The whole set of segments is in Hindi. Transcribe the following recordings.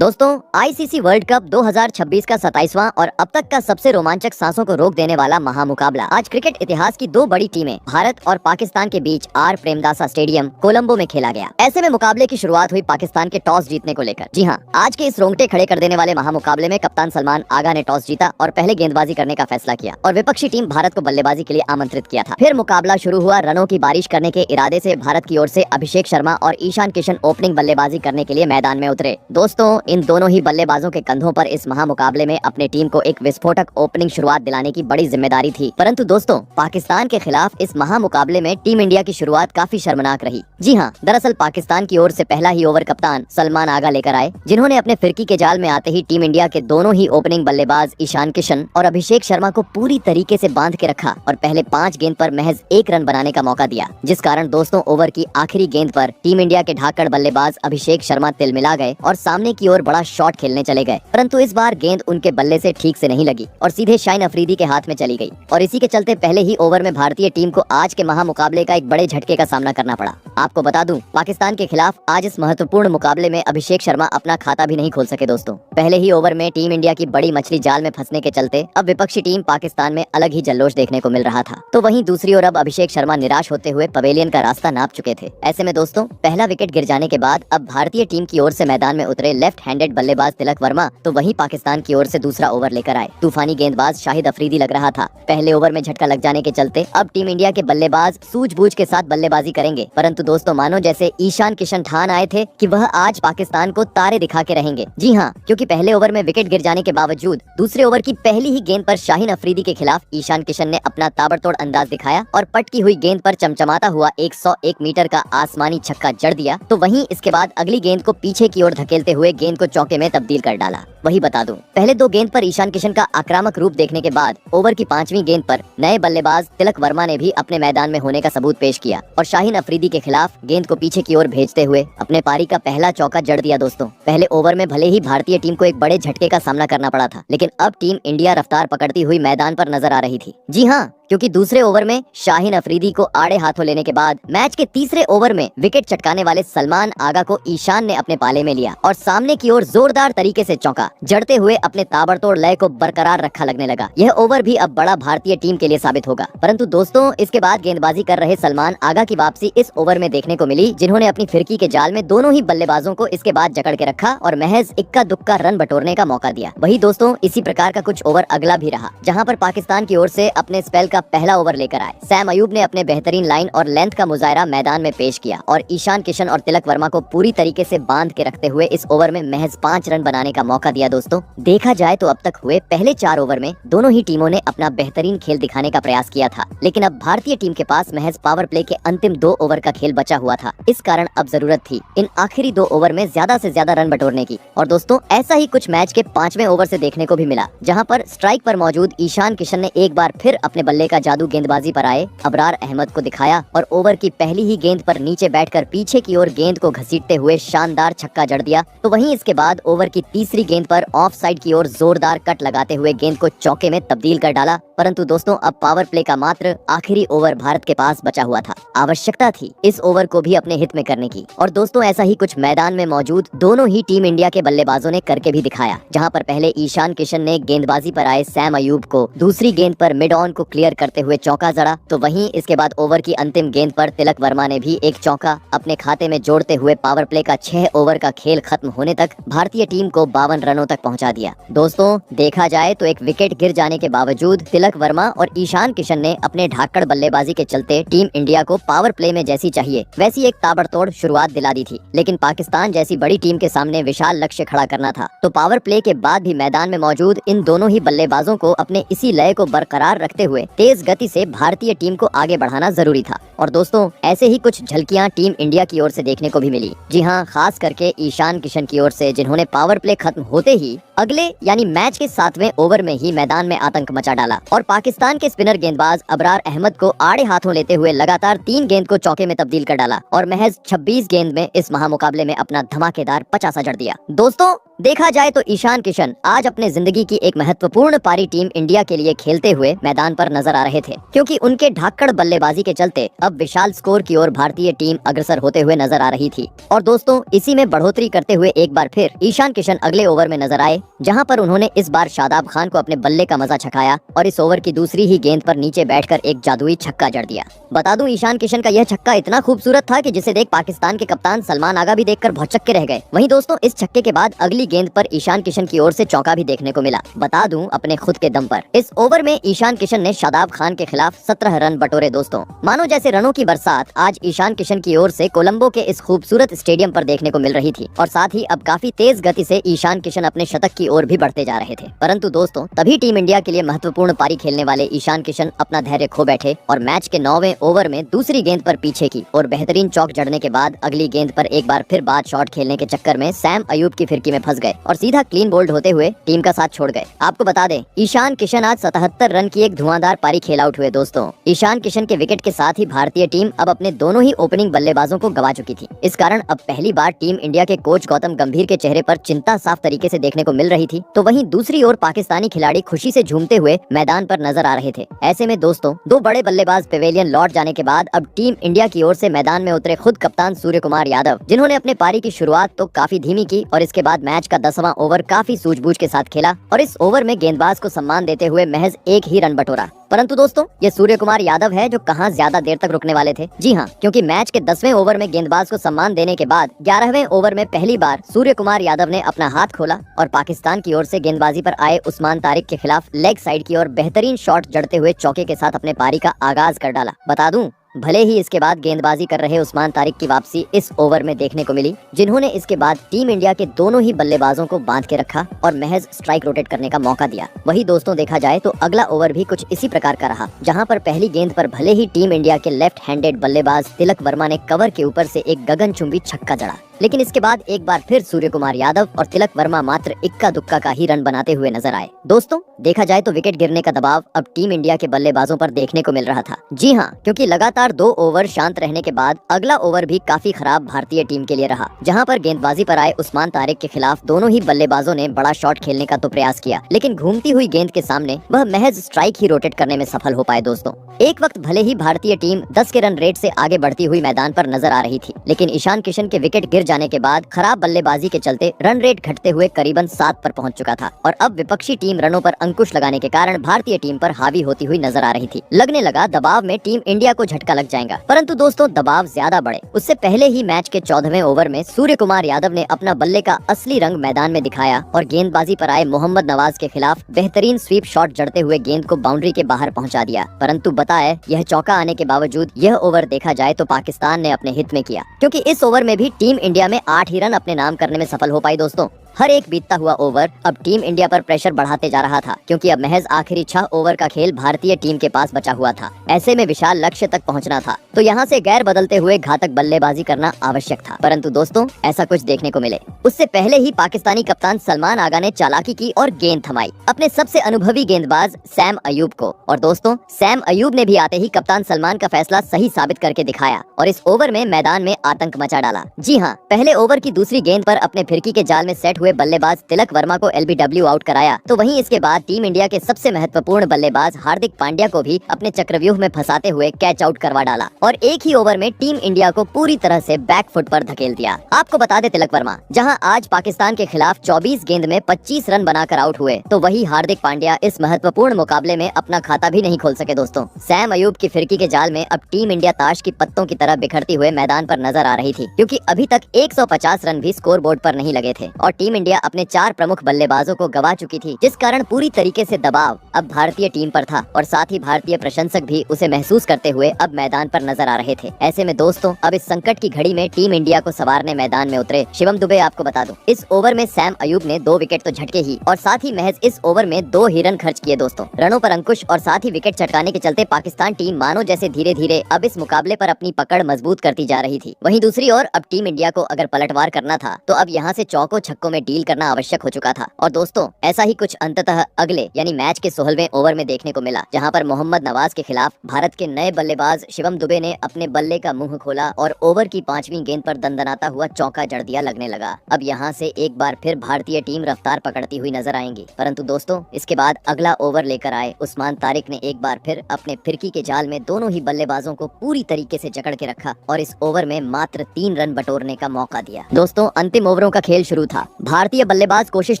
दोस्तों, आईसीसी वर्ल्ड कप 2026 का 27वां और अब तक का सबसे रोमांचक सांसों को रोक देने वाला महामुकाबला आज क्रिकेट इतिहास की दो बड़ी टीमें भारत और पाकिस्तान के बीच आर प्रेमदासा स्टेडियम कोलंबो में खेला गया। ऐसे में मुकाबले की शुरुआत हुई पाकिस्तान के टॉस जीतने को लेकर। जी हां, आज के इस रोंगटे खड़े कर देने वाले महामुकाबले में कप्तान सलमान आगा ने टॉस जीता और पहले गेंदबाजी करने का फैसला किया और विपक्षी टीम भारत को बल्लेबाजी के लिए आमंत्रित किया था। फिर मुकाबला शुरू हुआ। रनों की बारिश करने के इरादे से भारत की ओर से अभिषेक शर्मा और ईशान किशन ओपनिंग बल्लेबाजी करने के लिए मैदान में उतरे। दोस्तों, इन दोनों ही बल्लेबाजों के कंधों पर इस महामुकाबले में अपने टीम को एक विस्फोटक ओपनिंग शुरुआत दिलाने की बड़ी जिम्मेदारी थी। परंतु दोस्तों, पाकिस्तान के खिलाफ इस महामुकाबले में टीम इंडिया की शुरुआत काफी शर्मनाक रही। जी हां, दरअसल पाकिस्तान की ओर से पहला ही ओवर कप्तान सलमान आगा लेकर आए, जिन्होंने अपने फिरकी के जाल में आते ही टीम इंडिया के दोनों ही ओपनिंग बल्लेबाज ईशान किशन और अभिषेक शर्मा को पूरी तरीके से बांध के रखा और पहले 5 गेंद पर महज 1 रन बनाने का मौका दिया, जिस कारण दोस्तों ओवर की आखिरी गेंद पर टीम इंडिया के ढाकड़ बल्लेबाज अभिषेक शर्मा तिलमिला गए और सामने की ओर बड़ा शॉट खेलने चले गए। परंतु इस बार गेंद उनके बल्ले से ठीक से नहीं लगी और सीधे शाहीन अफरीदी के हाथ में चली गई और इसी के चलते पहले ही ओवर में भारतीय टीम को आज के महामुकाबले का एक बड़े झटके का सामना करना पड़ा। आपको बता दूं, पाकिस्तान के खिलाफ आज इस महत्वपूर्ण मुकाबले में अभिषेक शर्मा अपना खाता भी नहीं खोल सके। दोस्तों, पहले ही ओवर में टीम इंडिया की बड़ी मछली जाल में फंसने के चलते अब विपक्षी टीम पाकिस्तान में अलग ही जल्लोष देखने को मिल रहा था। तो वहीं दूसरी ओर अब अभिषेक शर्मा निराश होते हुए पवेलियन का रास्ता नाप चुके थे। ऐसे में दोस्तों, पहला विकेट गिर जाने के बाद अब भारतीय टीम की ओर से मैदान में उतरे लेफ्ट हैंडेड बल्लेबाज तिलक वर्मा तो वहीं पाकिस्तान की ओर से दूसरा ओवर लेकर आए। तूफानी गेंदबाज शाहिद अफरीदी लग रहा था। पहले ओवर में झटका लग जाने के चलते अब टीम इंडिया के बल्लेबाज सूझबूझ के साथ बल्लेबाजी करेंगे। परंतु दोस्तों, मानो जैसे ईशान किशन ठान आए थे कि वह आज पाकिस्तान को तारे दिखा के रहेंगे। जी हाँ, क्योंकि पहले ओवर में विकेट गिर जाने के बावजूद दूसरे ओवर की पहली ही गेंद पर शाहीन अफरीदी के खिलाफ ईशान किशन ने अपना ताबड़तोड़ अंदाज दिखाया और पटकी हुई गेंद पर चमचमाता हुआ 101 मीटर का आसमानी छक्का जड़ दिया। तो वहीं इसके बाद अगली गेंद को पीछे की ओर धकेलते हुए गेंद को चौके में तब्दील कर डाला। वही बता दूं, पहले 2 गेंद पर ईशान किशन का आक्रामक रूप देखने के बाद ओवर की 5वीं गेंद पर नए बल्लेबाज तिलक वर्मा ने भी अपने मैदान में होने का सबूत पेश किया और शाहीन अफरीदी के खिलाफ गेंद को पीछे की ओर भेजते हुए अपने पारी का पहला चौका जड़ दिया। दोस्तों, पहले ओवर में भले ही भारतीय टीम को एक बड़े झटके का सामना करना पड़ा था, लेकिन अब टीम इंडिया रफ्तार पकड़ती हुई मैदान पर नजर आ रही थी। जी हाँ, क्योंकि दूसरे ओवर में शाहीन अफरीदी को आड़े हाथों लेने के बाद मैच के तीसरे ओवर में विकेट चटकाने वाले सलमान आगा को ईशान ने अपने पाले में लिया और सामने की ओर जोरदार तरीके से चौका जड़ते हुए अपने ताबड़तोड़ लय को बरकरार रखा लगने लगा। यह ओवर भी अब बड़ा भारतीय टीम के लिए साबित होगा। परंतु दोस्तों, इसके बाद गेंदबाजी कर रहे सलमान आगा की वापसी इस ओवर में देखने को मिली, जिन्होंने अपनी फिरकी के जाल में दोनों ही बल्लेबाजों को इसके बाद जकड़ के रखा और महज इक्का दुक्का रन बटोरने का मौका दिया। वही दोस्तों, इसी प्रकार का कुछ ओवर अगला भी रहा, जहाँ पर पाकिस्तान की ओर से अपने स्पेल का पहला ओवर लेकर आए सैम अयूब ने अपने बेहतरीन लाइन और लेंथ का मुजाहरा मैदान में पेश किया और ईशान किशन और तिलक वर्मा को पूरी तरीके से बांध के रखते हुए इस ओवर में महज 5 रन बनाने का मौका दिया। दोस्तों, देखा जाए तो अब तक हुए पहले 4 ओवर में दोनों ही टीमों ने अपना बेहतरीन खेल दिखाने का प्रयास किया था, लेकिन अब भारतीय टीम के पास महज पावर प्ले के अंतिम 2 ओवर का खेल बचा हुआ था। इस कारण अब जरूरत थी इन आखिरी 2 ओवर में ज्यादा से ज्यादा रन बटोरने की। और दोस्तों, ऐसा ही कुछ मैच के 5वें ओवर से देखने को भी मिला, जहाँ पर स्ट्राइक पर मौजूद ईशान किशन ने एक बार फिर अपने बल्ले का जादू गेंदबाजी पर आए अबरार अहमद को दिखाया और ओवर की पहली ही गेंद पर नीचे बैठकर पीछे की ओर गेंद को घसीटते हुए शानदार छक्का जड़ दिया। तो वहीं इसके बाद ओवर की तीसरी गेंद पर ऑफ साइड की ओर जोरदार कट लगाते हुए गेंद को चौके में तब्दील कर डाला। परंतु दोस्तों, अब पावर प्ले का मात्र आखिरी ओवर भारत के पास बचा हुआ था। आवश्यकता थी इस ओवर को भी अपने हित में करने की और दोस्तों, ऐसा ही कुछ मैदान में मौजूद दोनों ही टीम इंडिया के बल्लेबाजों ने करके भी दिखाया, जहां पर पहले ईशान किशन ने गेंदबाजी पर आए सैम अयूब को दूसरी गेंद पर मिड ऑन को क्लियर करते हुए चौका जड़ा। तो वहीं इसके बाद ओवर की अंतिम गेंद पर तिलक वर्मा ने भी एक चौका अपने खाते में जोड़ते हुए पावर प्ले का 6 ओवर का खेल खत्म होने तक भारतीय टीम को 52 रनों तक पहुंचा दिया। दोस्तों, देखा जाए तो एक विकेट गिर जाने के बावजूद तिलक वर्मा और ईशान किशन ने अपने ढाकड़ बल्लेबाजी के चलते टीम इंडिया को पावर प्ले में जैसी चाहिए वैसी एक ताबड़तोड़ शुरुआत दिला दी थी। लेकिन पाकिस्तान जैसी बड़ी टीम के सामने विशाल लक्ष्य खड़ा करना था, तो पावर प्ले के बाद भी मैदान में मौजूद इन दोनों ही बल्लेबाजों को अपने इसी लय को बरकरार रखते हुए तेज गति से भारतीय टीम को आगे बढ़ाना जरूरी था। और दोस्तों, ऐसे ही कुछ झलकियां टीम इंडिया की ओर से देखने को भी मिली। जी हां, खास करके ईशान किशन की ओर से, जिन्होंने पावर प्ले खत्म होते ही अगले यानी मैच के 7वें ओवर में ही मैदान में आतंक मचा डाला और और पाकिस्तान के स्पिनर गेंदबाज अबरार अहमद को आड़े हाथों लेते हुए लगातार 3 गेंद को चौके में तब्दील कर डाला और महज 26 गेंद में इस महामुकाबले में अपना धमाकेदार 50 जड़ दिया। दोस्तों देखा जाए तो ईशान किशन आज अपने जिंदगी की एक महत्वपूर्ण पारी टीम इंडिया के लिए खेलते हुए मैदान पर नजर आ रहे थे, क्योंकि उनके धाकड़ बल्लेबाजी के चलते अब विशाल स्कोर की ओर भारतीय टीम अग्रसर होते हुए नजर आ रही थी। और दोस्तों इसी में बढ़ोतरी करते हुए एक बार फिर ईशान किशन अगले ओवर में नजर आए, जहां पर उन्होंने इस बार शादाब खान को अपने बल्ले का मजा चखाया और इस ओवर की दूसरी ही गेंद पर नीचे बैठकर एक जादुई छक्का जड़ दिया। बता दूं ईशान किशन का यह छक्का इतना खूबसूरत था कि जिसे देख पाकिस्तान के कप्तान सलमान आगा भी देखकर भौचक्के रह गए। वहीं दोस्तों इस छक्के के बाद अगली गेंद पर ईशान किशन की ओर से चौका भी देखने को मिला। बता दूं अपने खुद के दम पर इस ओवर में ईशान किशन ने शादाब खान के खिलाफ 17 रन बटोरे। दोस्तों मानो जैसे रनों की बरसात आज ईशान किशन की ओर से कोलंबो के इस खूबसूरत स्टेडियम पर देखने को मिल रही थी और साथ ही अब काफी तेज गति से ईशान किशन अपने शतक की ओर भी बढ़ते जा रहे थे। परंतु दोस्तों तभी टीम इंडिया के लिए महत्वपूर्ण पारी खेलने वाले ईशान किशन अपना धैर्य खो बैठे और मैच के 9वें ओवर में दूसरी गेंद पर पीछे की और बेहतरीन चौक जड़ने के बाद अगली गेंद पर एक बार फिर बाद शॉट खेलने के चक्कर में सैम अयूब की फिरकी में फंस गए और सीधा क्लीन बोल्ड होते हुए टीम का साथ छोड़ गए। आपको बता दें ईशान किशन आज 77 रन की एक धुआंधार पारी खेल आउट हुए। दोस्तों ईशान किशन के विकेट के साथ ही भारतीय टीम अब अपने दोनों ही ओपनिंग बल्लेबाजों को गवा चुकी थी। इस कारण अब पहली बार टीम इंडिया के कोच गौतम गंभीर के चेहरे पर चिंता साफ तरीके से देखने को मिल रही थी, तो वहीं दूसरी ओर पाकिस्तानी खिलाड़ी खुशी से झूमते हुए मैदान पर नजर आ रहे थे। ऐसे में दोस्तों दो बड़े बल्लेबाज पवेलियन लौट जाने के बाद अब टीम इंडिया की ओर से मैदान में उतरे खुद कप्तान सूर्य कुमार यादव, जिन्होंने अपने पारी की शुरुआत तो काफी धीमी की और इसके बाद मैच का 10वां ओवर काफी सूझबूझ के साथ खेला और इस ओवर में गेंदबाज को सम्मान देते हुए महज एक ही रन बटोरा। परंतु दोस्तों ये सूर्य कुमार यादव है जो कहां ज्यादा देर तक रुकने वाले थे। जी हां, क्योंकि मैच के 10वें ओवर में गेंदबाज को सम्मान देने के बाद 11वें ओवर में पहली बार सूर्य कुमार यादव ने अपना हाथ खोला और पाकिस्तान की ओर से गेंदबाजी पर आए उस्मान तारिक के खिलाफ लेग साइड की ओर बेहतरीन शॉट जड़ते हुए चौके के साथ अपने पारी का आगाज कर डाला। बता दूं भले ही इसके बाद गेंदबाजी कर रहे उस्मान तारिक की वापसी इस ओवर में देखने को मिली, जिन्होंने इसके बाद टीम इंडिया के दोनों ही बल्लेबाजों को बांध के रखा और महज स्ट्राइक रोटेट करने का मौका दिया। वही दोस्तों देखा जाए तो अगला ओवर भी कुछ इसी प्रकार का रहा, जहां पर पहली गेंद पर भले ही टीम इंडिया के लेफ्ट हैंडेड बल्लेबाज तिलक वर्मा ने कवर के ऊपर से एक गगनचुंबी छक्का जड़ा, लेकिन इसके बाद एक बार फिर सूर्य कुमार यादव और तिलक वर्मा मात्र इक्का दुक्का का ही रन बनाते हुए नजर आए। दोस्तों देखा जाए तो विकेट गिरने का दबाव अब टीम इंडिया के बल्लेबाजों पर देखने को मिल रहा था। जी हां, क्योंकि लगातार 2 ओवर शांत रहने के बाद अगला ओवर भी काफी खराब भारतीय टीम के लिए रहा, जहां पर गेंदबाजी पर आए उस्मान तारिक के खिलाफ दोनों ही बल्लेबाजों ने बड़ा शॉट खेलने का तो प्रयास किया, लेकिन घूमती हुई गेंद के सामने वह महज स्ट्राइक ही रोटेट करने में सफल हो पाए। दोस्तों एक वक्त भले ही भारतीय टीम 10 के रन रेट से आगे बढ़ती हुई मैदान पर नजर आ रही थी, लेकिन ईशान किशन के विकेट गिर जाने के बाद खराब बल्लेबाजी के चलते रन रेट घटते हुए करीबन 7 पर पहुंच चुका था और अब विपक्षी टीम रनों पर अंकुश लगाने के कारण भारतीय टीम पर हावी होती हुई नजर आ रही थी। लगने लगा दबाव में टीम इंडिया को झटका लग जाएगा, परंतु दोस्तों दबाव ज्यादा बढ़े उससे पहले ही मैच के 14वें ओवर में सूर्य कुमार यादव ने अपना बल्ले का असली रंग मैदान में दिखाया और गेंदबाजी पर आए मोहम्मद नवाज के खिलाफ बेहतरीन स्वीप शॉट जड़ते हुए गेंद को बाउंड्री के बाहर पहुंचा दिया। परंतु बताए यह चौका आने के बावजूद यह ओवर देखा जाए तो पाकिस्तान ने अपने हित में किया, क्योंकि इस ओवर में भी टीम इंडिया में 8 ही रन अपने नाम करने में सफल हो पाई। दोस्तों हर एक बीतता हुआ ओवर अब टीम इंडिया पर प्रेशर बढ़ाते जा रहा था, क्योंकि अब महज आखिरी 6 ओवर का खेल भारतीय टीम के पास बचा हुआ था। ऐसे में विशाल लक्ष्य तक पहुंचना था, तो यहाँ से गैर बदलते हुए घातक बल्लेबाजी करना आवश्यक था। परंतु दोस्तों ऐसा कुछ देखने को मिले उससे पहले ही पाकिस्तानी कप्तान सलमान आगा ने चालाकी की और गेंद थमाई अपने सबसे अनुभवी गेंदबाज सैम अयूब को। और दोस्तों सैम अयूब ने भी आते ही कप्तान सलमान का फैसला सही साबित करके दिखाया और इस ओवर में मैदान में आतंक मचा डाला। जी हाँ, पहले ओवर की दूसरी गेंद पर अपने फिरकी के जाल में सेट हुए बल्लेबाज तिलक वर्मा को एलबीडब्ल्यू आउट कराया, तो वहीं इसके बाद टीम इंडिया के सबसे महत्वपूर्ण बल्लेबाज हार्दिक पांड्या को भी अपने चक्रव्यूह में फंसाते हुए कैच आउट करवा डाला और एक ही ओवर में टीम इंडिया को पूरी तरह से बैकफुट पर धकेल दिया। आपको बता दे तिलक वर्मा जहां आज पाकिस्तान के खिलाफ 24 गेंद में 25 रन बनाकर आउट हुए, तो वही हार्दिक पांड्या इस महत्वपूर्ण मुकाबले में अपना खाता भी नहीं खोल सके। दोस्तों सैम अयूब की फिरकी के जाल में अब टीम इंडिया ताश की पत्तों की तरह बिखरती हुए मैदान पर नजर आ रही थी, क्योंकि अभी तक 150 रन भी स्कोर बोर्ड पर नहीं लगे थे और टीम इंडिया अपने 4 प्रमुख बल्लेबाजों को गवा चुकी थी, जिस कारण पूरी तरीके से दबाव अब भारतीय टीम पर था और साथ ही भारतीय प्रशंसक भी उसे महसूस करते हुए अब मैदान पर नजर आ रहे थे। ऐसे में दोस्तों अब इस संकट की घड़ी में टीम इंडिया को संवारने मैदान में उतरे शिवम दुबे। आपको बता दूं इस ओवर में सैम अयूब ने 2 विकेट तो झटके ही और साथ ही महज इस ओवर में 2 ही रन खर्च किए। दोस्तों रनों पर अंकुश और साथ ही विकेट चटकाने के चलते पाकिस्तान टीम मानो जैसे धीरे धीरे अब इस मुकाबले पर अपनी पकड़ मजबूत करती जा रही थी। वहीं दूसरी ओर अब टीम इंडिया को अगर पलटवार करना था तो अब यहाँ से चौकों छक्कों में में डील करना आवश्यक हो चुका था। और दोस्तों ऐसा ही कुछ अंततः अगले यानी मैच के 16वें ओवर में देखने को मिला, जहां पर मोहम्मद नवाज के खिलाफ भारत के नए बल्लेबाज शिवम दुबे ने अपने बल्ले का मुंह खोला और ओवर की 5वीं गेंद पर दंदनाता हुआ चौका जड़ दिया लगने लगा। अब यहां से एक बार फिर भारतीय टीम रफ्तार पकड़ती हुई नजर आएंगी, परंतु दोस्तों इसके बाद अगला ओवर लेकर आए उस्मान तारिक ने एक बार फिर अपने फिरकी के जाल में दोनों ही बल्लेबाजों को पूरी तरीके से जकड़ के रखा और इस ओवर में मात्र 3 रन बटोरने का मौका दिया। दोस्तों अंतिम ओवरों का खेल शुरू था। भारतीय बल्लेबाज कोशिश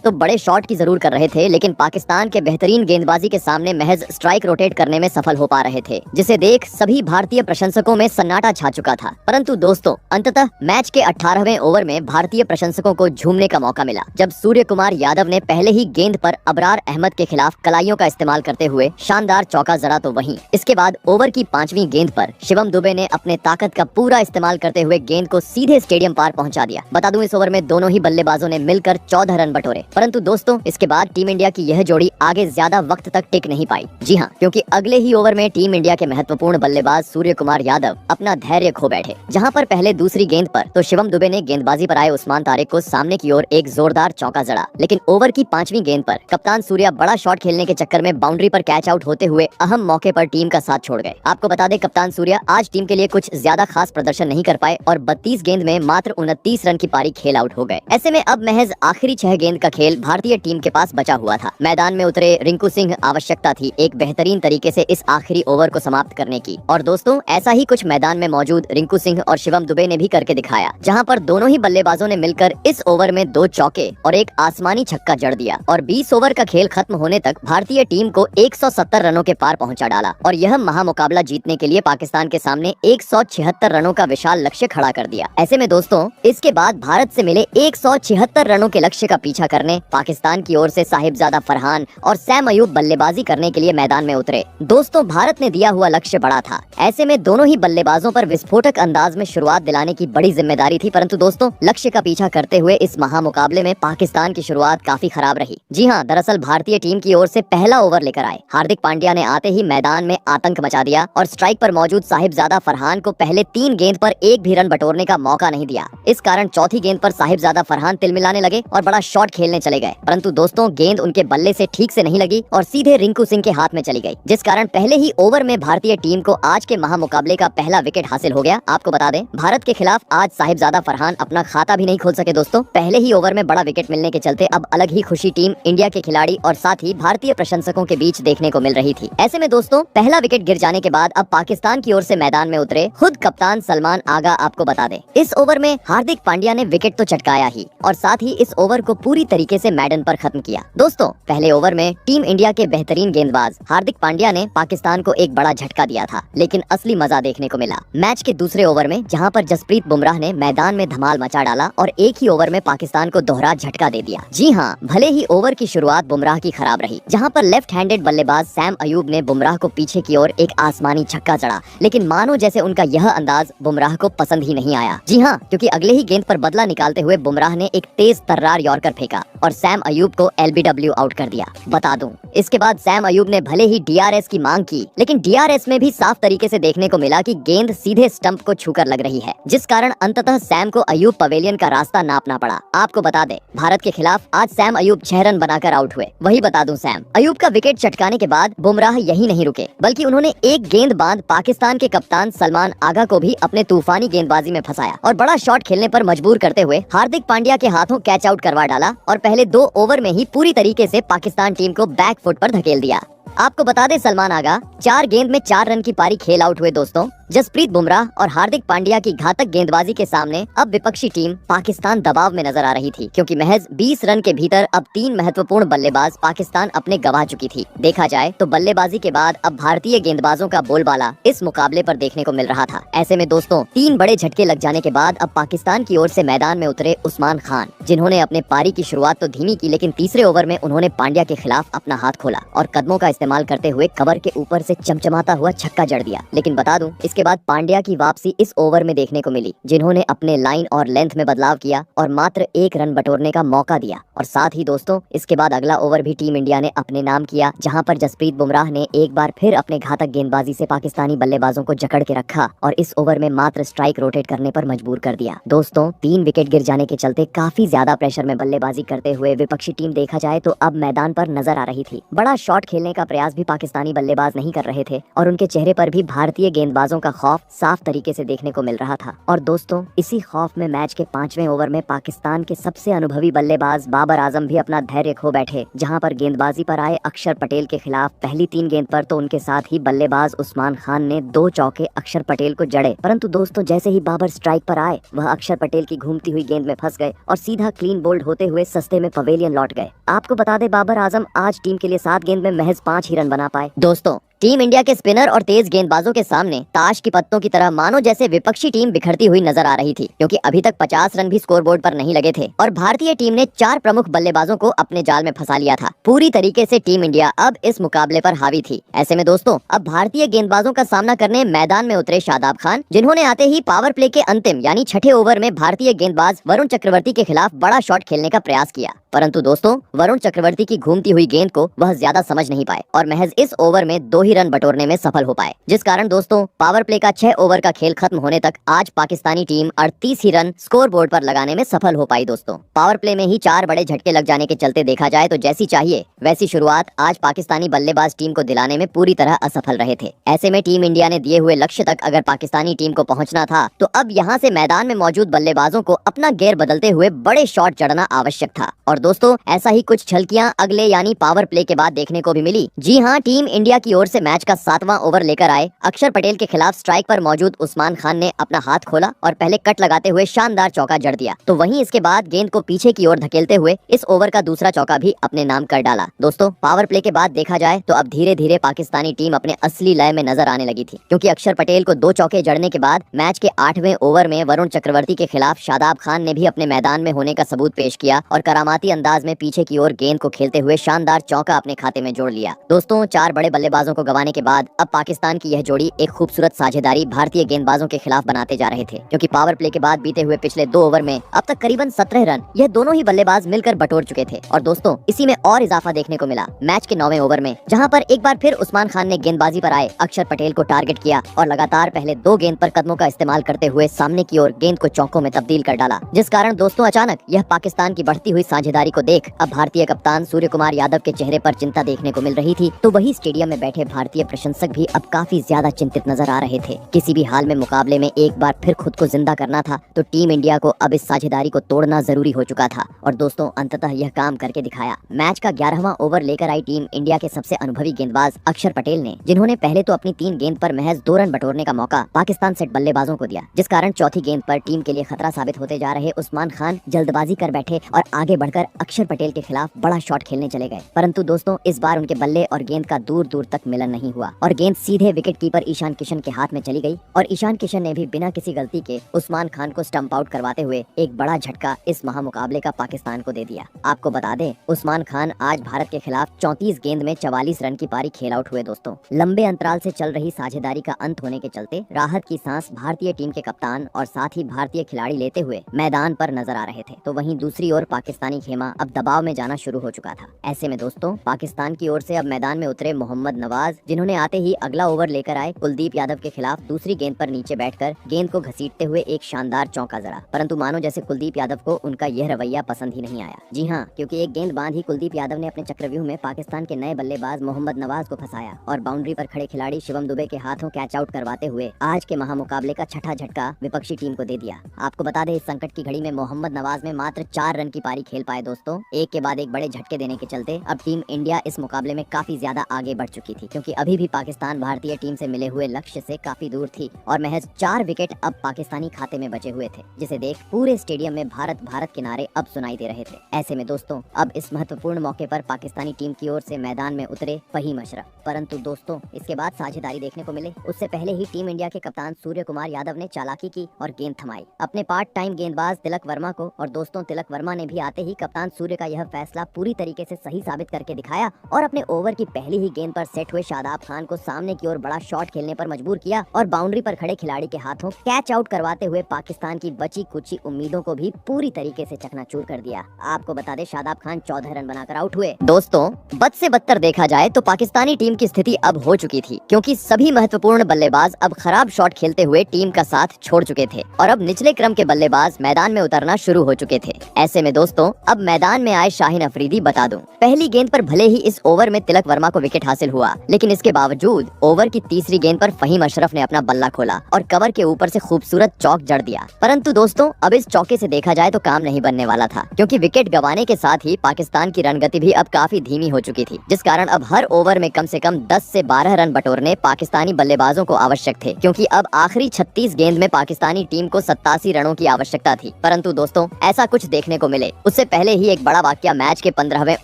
तो बड़े शॉट की जरूर कर रहे थे, लेकिन पाकिस्तान के बेहतरीन गेंदबाजी के सामने महज स्ट्राइक रोटेट करने में सफल हो पा रहे थे, जिसे देख सभी भारतीय प्रशंसकों में सन्नाटा छा चुका था। परंतु दोस्तों अंततः मैच के 18वें ओवर में भारतीय प्रशंसकों को झूमने का मौका मिला, जब सूर्य कुमार यादव ने पहले ही गेंद पर अबरार अहमद के खिलाफ कलाइयों का इस्तेमाल करते हुए शानदार चौका जड़ा। तो वहीं इसके बाद ओवर की 5वीं गेंद पर शिवम दुबे ने अपने ताकत का पूरा इस्तेमाल करते हुए गेंद को सीधे स्टेडियम पार पहुंचा दिया। बता दूं इस ओवर में दोनों ही बल्लेबाजों ने मिलकर 14 रन बटोरे। परंतु दोस्तों इसके बाद टीम इंडिया की यह जोड़ी आगे ज्यादा वक्त तक टिक नहीं पाई। जी हां, क्योंकि अगले ही ओवर में टीम इंडिया के महत्वपूर्ण बल्लेबाज सूर्य कुमार यादव अपना धैर्य खो बैठे, जहां पर पहले दूसरी गेंद पर तो शिवम दुबे ने गेंदबाजी पर आए उस्मान तारिक को सामने की ओर एक जोरदार चौका जड़ा, लेकिन ओवर की 5वीं गेंद पर कप्तान सूर्या बड़ा शॉट खेलने के चक्कर में बाउंड्री पर कैच आउट होते हुए अहम मौके पर टीम का साथ छोड़ गए। आपको बता दें कप्तान सूर्या आज टीम के लिए कुछ ज्यादा खास प्रदर्शन नहीं कर पाए और 32 गेंद में मात्र 29 रन की पारी खेल आउट हो गए। ऐसे में अब महज आखिरी 6 गेंद का खेल भारतीय टीम के पास बचा हुआ था। मैदान में उतरे रिंकू सिंह आवश्यकता थी एक बेहतरीन तरीके से इस आखिरी ओवर को समाप्त करने की, और दोस्तों ऐसा ही कुछ मैदान में मौजूद रिंकू सिंह और शिवम दुबे ने भी करके दिखाया, जहां पर दोनों ही बल्लेबाजों ने मिलकर इस ओवर में 2 चौके और एक आसमानी छक्का जड़ दिया और 20 ओवर का खेल खत्म होने तक भारतीय टीम को 170 रनों के पार पहुंचा डाला और यह महामुकाबला जीतने के लिए पाकिस्तान के सामने 176 रनों का विशाल लक्ष्य खड़ा कर दिया। ऐसे में दोस्तों इसके बाद भारत से मिले 176 रनों के लक्ष्य का पीछा करने पाकिस्तान की ओर से साहिबजादा फरहान और सैम अयूब बल्लेबाजी करने के लिए मैदान में उतरे। दोस्तों भारत ने दिया हुआ लक्ष्य बड़ा था, ऐसे में दोनों ही बल्लेबाजों पर विस्फोटक अंदाज में शुरुआत दिलाने की बड़ी जिम्मेदारी थी, परंतु दोस्तों लक्ष्य का पीछा करते हुए इस महामुकाबले में पाकिस्तान की शुरुआत काफी खराब रही। जी हाँ, दरअसल भारतीय टीम की ओर से पहला ओवर लेकर आए हार्दिक पांड्या ने आते ही मैदान में आतंक मचा दिया और स्ट्राइक पर मौजूद साहिबजादा फरहान को पहले 3 गेंद पर एक भी रन बटोरने का मौका नहीं दिया। इस कारण चौथी गेंद पर साहिबजादा फरहान तिलमिलाने लगे और बड़ा शॉट खेलने चले गए, परंतु दोस्तों गेंद उनके बल्ले से ठीक से नहीं लगी और सीधे रिंकू सिंह के हाथ में चली गई, जिस कारण पहले ही ओवर में भारतीय टीम को आज के महामुकाबले का पहला विकेट हासिल हो गया। आपको बता दें भारत के खिलाफ आज साहिबजादा फरहान अपना खाता भी नहीं खोल सके। दोस्तों पहले ही ओवर में बड़ा विकेट मिलने के चलते अब अलग ही खुशी टीम इंडिया के खिलाड़ी और साथ ही भारतीय प्रशंसकों के बीच देखने को मिल रही थी। ऐसे में दोस्तों पहला विकेट गिर जाने के बाद अब पाकिस्तान की ओर से मैदान में उतरे खुद कप्तान सलमान आगा। आपको बता दें इस ओवर में हार्दिक पांड्या ने विकेट तो चटकाया ही और साथ ही इस ओवर को पूरी तरीके से मैडन पर खत्म किया। दोस्तों पहले ओवर में टीम इंडिया के बेहतरीन गेंदबाज हार्दिक पांड्या ने पाकिस्तान को एक बड़ा झटका दिया था, लेकिन असली मजा देखने को मिला मैच के दूसरे ओवर में, जहां पर जसप्रीत बुमराह ने मैदान में धमाल मचा डाला और एक ही ओवर में पाकिस्तान को दोहरा झटका दे दिया। जी हाँ, भले ही ओवर की शुरुआत बुमराह की खराब रही, जहां पर लेफ्ट हैंडेड बल्लेबाज सैम अयूब ने बुमराह को पीछे की ओर एक आसमानी छक्का चढ़ा, लेकिन मानो जैसे उनका यह अंदाज बुमराह को पसंद ही नहीं आया। जी हाँ, क्योंकि अगले ही गेंद पर बदला निकालते हुए बुमराह ने एक तेज तर्रार यॉर्कर फेंका और सैम अयूब को LBW आउट कर दिया। बता दूं इसके बाद सैम अयूब ने भले ही DRS की मांग की, लेकिन DRS में भी साफ तरीके से देखने को मिला कि गेंद सीधे स्टंप को छूकर लग रही है, जिस कारण अंततः सैम को अयूब पवेलियन का रास्ता नापना पड़ा। आपको बता दें भारत के खिलाफ आज सैम अयूब 6 रन बनाकर आउट हुए। वही बता दूं सैम अयूब का विकेट चटकाने के बाद बुमराह यही नहीं रुके, बल्कि उन्होंने एक गेंद बाद पाकिस्तान के कप्तान सलमान आगा को भी अपने तूफानी गेंदबाजी में फंसाया और बड़ा शॉट खेलने पर मजबूर करते हुए हार्दिक पांड्या के हाथों कैच आउट करवा डाला और पहले 2 ओवर में ही पूरी तरीके से पाकिस्तान टीम को बैक फुट पर धकेल दिया। आपको बता दें सलमान आगा 4 गेंद में 4 रन की पारी खेल आउट हुए। दोस्तों जसप्रीत बुमराह और हार्दिक पांड्या की घातक गेंदबाजी के सामने अब विपक्षी टीम पाकिस्तान दबाव में नजर आ रही थी, क्योंकि महज 20 रन के भीतर अब 3 महत्वपूर्ण बल्लेबाज पाकिस्तान अपने गंवा चुकी थी। देखा जाए तो बल्लेबाजी के बाद अब भारतीय गेंदबाजों का बोलबाला इस मुकाबले पर देखने को मिल रहा था। ऐसे में दोस्तों 3 बड़े झटके लग जाने के बाद अब पाकिस्तान की ओर से मैदान में उतरे उस्मान खान, जिन्होंने अपने पारी की शुरुआत तो धीमी की, लेकिन तीसरे ओवर में उन्होंने पांड्या के खिलाफ अपना हाथ खोला और कदमों का इस्तेमाल करते हुए कवर के ऊपर से चमचमाता हुआ छक्का जड़ दिया। लेकिन बता दूं इसके इसके बाद पांड्या की वापसी इस ओवर में देखने को मिली, जिन्होंने अपने लाइन और लेंथ में बदलाव किया और मात्र 1 रन बटोरने का मौका दिया। और साथ ही दोस्तों इसके बाद अगला ओवर भी टीम इंडिया ने अपने नाम किया, जहां पर जसप्रीत बुमराह ने एक बार फिर अपने घातक गेंदबाजी से पाकिस्तानी बल्लेबाजों को जकड़ के रखा और इस ओवर में मात्र स्ट्राइक रोटेट करने पर मजबूर कर दिया। दोस्तों 3 विकेट गिर जाने के चलते काफी ज्यादा प्रेशर में बल्लेबाजी करते हुए विपक्षी टीम देखा जाए तो अब मैदान पर नजर आ रही थी। बड़ा शॉट खेलने का प्रयास भी पाकिस्तानी बल्लेबाज नहीं कर रहे थे और उनके चेहरे पर भी भारतीय गेंदबाजों का खौफ साफ तरीके से देखने को मिल रहा था। और दोस्तों इसी खौफ में मैच के 5वें ओवर में पाकिस्तान के सबसे अनुभवी बल्लेबाज बाबर आजम भी अपना धैर्य खो बैठे, जहां पर गेंदबाजी पर आए अक्षर पटेल के खिलाफ पहली 3 गेंद पर तो उनके साथ ही बल्लेबाज उस्मान खान ने 2 चौके अक्षर पटेल को जड़े, परंतु दोस्तों जैसे ही बाबर स्ट्राइक पर आए वह अक्षर पटेल की घूमती हुई गेंद में फंस गए और सीधा क्लीन बोल्ड होते हुए सस्ते में पवेलियन लौट गए। आपको बता दें बाबर आजम आज टीम के लिए 7 गेंद में महज 5 ही रन बना पाए। दोस्तों टीम इंडिया के स्पिनर और तेज गेंदबाजों के सामने ताश की पत्तों की तरह मानो जैसे विपक्षी टीम बिखरती हुई नजर आ रही थी, क्योंकि अभी तक 50 रन भी स्कोरबोर्ड पर नहीं लगे थे और भारतीय टीम ने 4 प्रमुख बल्लेबाजों को अपने जाल में फंसा लिया था। पूरी तरीके से टीम इंडिया अब इस मुकाबले पर हावी थी। ऐसे में दोस्तों अब भारतीय गेंदबाजों का सामना करने मैदान में उतरे शादाब खान, जिन्होंने आते ही पावर प्ले के अंतिम यानी 6ठे ओवर में भारतीय गेंदबाज वरुण चक्रवर्ती के खिलाफ बड़ा शॉट खेलने का प्रयास किया, परंतु दोस्तों वरुण चक्रवर्ती की घूमती हुई गेंद को वह ज्यादा समझ नहीं पाए और महज इस ओवर में 2 ही रन बटोरने में सफल हो पाए, जिस कारण दोस्तों पावर प्ले का 6 ओवर का खेल खत्म होने तक आज पाकिस्तानी टीम 38 ही रन स्कोरबोर्ड पर लगाने में सफल हो पाई। दोस्तों पावर प्ले में ही 4 बड़े झटके लग जाने के चलते देखा जाए तो जैसी चाहिए वैसी शुरुआत आज पाकिस्तानी बल्लेबाज टीम को दिलाने में पूरी तरह असफल रहे थे। ऐसे में टीम इंडिया ने दिए हुए लक्ष्य तक अगर पाकिस्तानी टीम को पहुंचना था तो अब यहाँ से मैदान में मौजूद बल्लेबाजों को अपना गेयर बदलते हुए बड़े शॉट जड़ना आवश्यक था। और दोस्तों ऐसा ही कुछ झलकियां अगले यानी पावर प्ले के बाद देखने को भी मिली। जी हाँ, टीम इंडिया की ओर से मैच का 7वां ओवर लेकर आए अक्षर पटेल के खिलाफ स्ट्राइक पर मौजूद उस्मान खान ने अपना हाथ खोला और पहले कट लगाते हुए शानदार चौका जड़ दिया, तो वहीं इसके बाद गेंद को पीछे की ओर धकेलते हुए इस ओवर का दूसरा चौका भी अपने नाम कर डाला। दोस्तों पावर प्ले के बाद देखा जाए तो अब धीरे धीरे पाकिस्तानी टीम अपने असली लय में नजर आने लगी थी, क्योंकि अक्षर पटेल को 2 चौके जड़ने के बाद मैच के 8वें ओवर में वरुण चक्रवर्ती के खिलाफ शादाब खान ने भी अपने मैदान में होने का सबूत पेश किया और करामाती अंदाज में पीछे की ओर गेंद को खेलते हुए शानदार चौका अपने खाते में जोड़ लिया। दोस्तों 4 बड़े बल्लेबाजों को गंवाने के बाद अब पाकिस्तान की यह जोड़ी एक खूबसूरत साझेदारी भारतीय गेंदबाजों के खिलाफ बनाते जा रहे थे, क्योंकि पावर प्ले के बाद बीते हुए पिछले 2 ओवर में अब तक करीबन 17 रन यह दोनों ही बल्लेबाज मिलकर बटोर चुके थे। और दोस्तों इसी में और इजाफा देखने को मिला मैच के 9वें ओवर में, जहां पर एक बार फिर उस्मान खान ने गेंदबाजी पर आए अक्षर पटेल को टारगेट किया और लगातार पहले 2 गेंद पर कदमों का इस्तेमाल करते हुए सामने की ओर गेंद को चौकों में तब्दील कर डाला, जिस कारण दोस्तों अचानक यह पाकिस्तान की बढ़ती हुई साझेदारी को देख अब भारतीय कप्तान सूर्य कुमार यादव के चेहरे पर चिंता देखने को मिल रही थी। तो वही स्टेडियम में बैठे भारतीय प्रशंसक भी अब काफी ज्यादा चिंतित नजर आ रहे थे। किसी भी हाल में मुकाबले में एक बार फिर खुद को जिंदा करना था तो टीम इंडिया को अब इस साझेदारी को तोड़ना जरूरी हो चुका था और दोस्तों अंततः यह काम करके दिखाया। मैच का 11वां ओवर लेकर आई टीम इंडिया के सबसे अनुभवी गेंदबाज अक्षर पटेल ने, जिन्होंने पहले तो अपनी 3 गेंद पर महज 2 रन बटोरने का मौका पाकिस्तान सेट बल्लेबाजों को दिया, जिस कारण चौथी गेंद पर टीम के लिए खतरा साबित होते जा रहे उस्मान खान जल्दबाजी कर बैठे और आगे बढ़कर अक्षर पटेल के खिलाफ बड़ा शॉट खेलने चले गए, परंतु दोस्तों इस बार उनके बल्ले और गेंद का दूर दूर तक मिलन नहीं हुआ और गेंद सीधे विकेट कीपर ईशान किशन के हाथ में चली गई और ईशान किशन ने भी बिना किसी गलती के उस्मान खान को स्टंप आउट करवाते हुए एक बड़ा झटका इस महामुकाबले का पाकिस्तान को दे दिया। आपको बता दें उस्मान खान आज भारत के खिलाफ 34 गेंद में 44 रन की पारी खेल आउट हुए। दोस्तों लंबे अंतराल से चल रही साझेदारी का अंत होने के चलते राहत की सांस भारतीय टीम के कप्तान और साथ ही भारतीय खिलाड़ी लेते हुए मैदान पर नजर आ रहे थे, तो वहीं दूसरी ओर पाकिस्तानी खेमा अब दबाव में जाना शुरू हो चुका था। ऐसे में दोस्तों पाकिस्तान की ओर से अब मैदान में उतरे मोहम्मद नवाज, जिन्होंने आते ही अगला ओवर लेकर आए कुलदीप यादव के खिलाफ दूसरी गेंद पर नीचे बैठकर गेंद को घसीटते हुए एक शानदार चौका जड़ा, परंतु मानो जैसे कुलदीप यादव को उनका यह रवैया पसंद ही नहीं आया। जी हाँ, क्योंकि एक गेंद बांध ही कुलदीप यादव ने अपने चक्रव्यूह में पाकिस्तान के नए बल्लेबाज मोहम्मद नवाज को फंसाया और बाउंड्री पर खड़े खिलाड़ी शिवम दुबे के हाथों कैच आउट करवाते हुए आज के महामुकाबले का 6ठा झटका विपक्षी टीम को दे दिया। आपको बता दें इस संकट की घड़ी में मोहम्मद नवाज में मात्र 4 रन की पारी खेल पाए। दोस्तों एक के बाद एक बड़े झटके देने के चलते अब टीम इंडिया इस मुकाबले में काफी ज्यादा आगे बढ़ चुकी थी, क्योंकि अभी भी पाकिस्तान भारतीय टीम से मिले हुए लक्ष्य से काफी दूर थी और महज 4 विकेट अब पाकिस्तानी खाते में बचे हुए थे, जिसे देख पूरे स्टेडियम में भारत भारत के नारे अब सुनाई दे रहे थे। ऐसे में दोस्तों अब इस महत्वपूर्ण मौके पर पाकिस्तानी टीम की ओर से मैदान में उतरे फहीम अशरफ, परंतु दोस्तों इसके बाद साझेदारी देखने को मिले उससे पहले ही टीम इंडिया के कप्तान सूर्य कुमार यादव ने चालाकी की और गेंद थमाई अपने पार्ट टाइम गेंदबाज तिलक वर्मा को, और दोस्तों तिलक वर्मा ने भी आते ही कप्तान सूर्य का यह फैसला पूरी तरीके से सही साबित करके दिखाया और अपने ओवर की पहली ही गेंद पर सेट हुए शादाब खान को सामने की ओर बड़ा शॉट खेलने पर मजबूर किया और बाउंड्री पर खड़े खिलाड़ी के हाथों कैच आउट करवाते हुए पाकिस्तान की बची कुची उम्मीदों को भी पूरी तरीके से चकनाचूर कर दिया। आपको बता दें शादाब खान 14 रन बनाकर आउट हुए। दोस्तों, बद से बदतर देखा जाए तो पाकिस्तानी टीम की स्थिति अब हो चुकी थी, क्योंकि सभी महत्वपूर्ण बल्लेबाज अब खराब शॉट खेलते हुए टीम का साथ छोड़ चुके थे और अब निचले क्रम के बल्लेबाज मैदान में उतरना शुरू हो चुके थे। ऐसे में दोस्तों, अब मैदान में आए शाहीन अफरीदी। बता दूं, पहली गेंद पर भले ही इस ओवर में तिलक वर्मा को विकेट हासिल हुआ, लेकिन इसके बावजूद ओवर की तीसरी गेंद पर फहीम अशरफ ने अपना बल्ला खोला और कवर के ऊपर से खूबसूरत चौक जड़ दिया। परंतु दोस्तों, अब इस चौके से देखा जाए तो काम नहीं बनने वाला था, क्योंकि विकेट गंवाने के साथ ही पाकिस्तान की रनगति भी अब काफी धीमी हो चुकी थी, जिस कारण अब हर ओवर में कम से कम 10 से 12 रन बटोरने पाकिस्तानी बल्लेबाजों को आवश्यक थे, क्योंकि अब आखिरी 36 गेंद में पाकिस्तानी टीम को 87 रनों की आवश्यकता थी। परंतु दोस्तों, ऐसा कुछ देखने को मिले उससे पहले ही एक बड़ा वाकया मैच के 15वें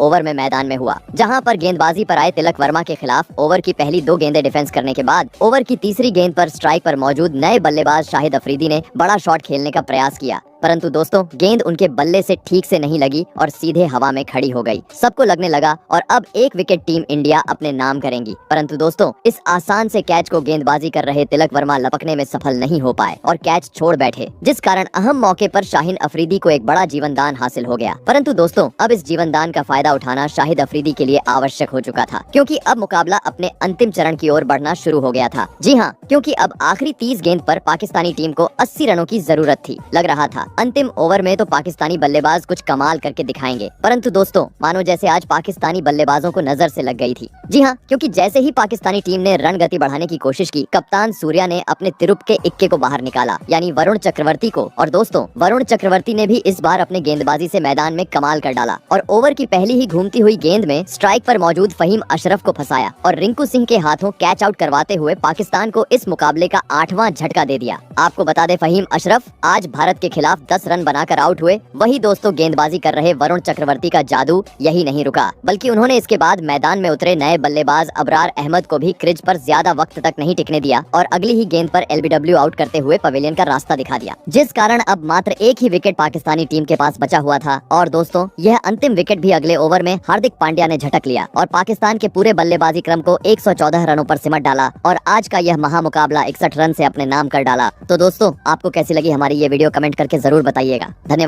ओवर में मैदान में हुआ, जहां पर गेंदबाजी पर आए तिलक वर्मा के खिलाफ ओवर की पहली 2 गेंदें डिफेंस करने के बाद ओवर की तीसरी गेंद पर स्ट्राइक पर मौजूद नए बल्लेबाज शाहिद अफरीदी ने बड़ा शॉट खेलने का प्रयास किया। परंतु दोस्तों, गेंद उनके बल्ले से ठीक से नहीं लगी और सीधे हवा में खड़ी हो गई। सबको लगने लगा और अब एक विकेट टीम इंडिया अपने नाम करेंगी। परंतु दोस्तों, इस आसान से कैच को गेंदबाजी कर रहे तिलक वर्मा लपकने में सफल नहीं हो पाए और कैच छोड़ बैठे, जिस कारण अहम मौके पर शाहीन अफरीदी को एक बड़ा जीवनदान हासिल हो गया। परंतु दोस्तों, अब इस जीवनदान का फायदा उठाना शाहिद अफरीदी के लिए आवश्यक हो चुका था, क्योंकि अब मुकाबला अपने अंतिम चरण की ओर बढ़ना शुरू हो गया था। जी हाँ, क्योंकि अब आखिरी 30 गेंद पर पाकिस्तानी टीम को 80 रनों की जरूरत थी। लग रहा था अंतिम ओवर में तो पाकिस्तानी बल्लेबाज कुछ कमाल करके दिखाएंगे, परंतु दोस्तों, मानो जैसे आज पाकिस्तानी बल्लेबाजों को नजर से लग गई थी। जी हाँ, क्योंकि जैसे ही पाकिस्तानी टीम ने रन गति बढ़ाने की कोशिश की, कप्तान सूर्या ने अपने तिरुप के इक्के को बाहर निकाला, यानी वरुण चक्रवर्ती को। और दोस्तों, वरुण चक्रवर्ती ने भी इस बार अपने गेंदबाजी से मैदान में कमाल कर डाला और ओवर की पहली ही घूमती हुई गेंद में स्ट्राइक पर मौजूद फहीम अशरफ को फंसाया और रिंकू सिंह के हाथों कैच आउट करवाते हुए पाकिस्तान को इस मुकाबले का 8वां झटका दे दिया। आपको बता दें, फहीम अशरफ आज भारत के खिलाफ 10 रन बनाकर आउट हुए। वही दोस्तों, गेंदबाजी कर रहे वरुण चक्रवर्ती का जादू यही नहीं रुका, बल्कि उन्होंने इसके बाद मैदान में उतरे नए बल्लेबाज अबरार अहमद को भी क्रीज पर ज्यादा वक्त तक नहीं टिकने दिया और अगली ही गेंद पर एलबीडब्ल्यू आउट करते हुए पवेलियन का रास्ता दिखा दिया, जिस कारण अब मात्र एक ही विकेट पाकिस्तानी टीम के पास बचा हुआ था। और दोस्तों, यह अंतिम विकेट भी अगले ओवर में हार्दिक पांड्या ने झटक लिया और पाकिस्तान के पूरे बल्लेबाजी क्रम को 114 रनों पर सिमट डाला और आज का यह महामुकाबला 61 रन से अपने नाम कर डाला। तो दोस्तों, आपको कैसी लगी हमारी ये वीडियो, कमेंट करके जरूर बताइएगा। धन्यवाद।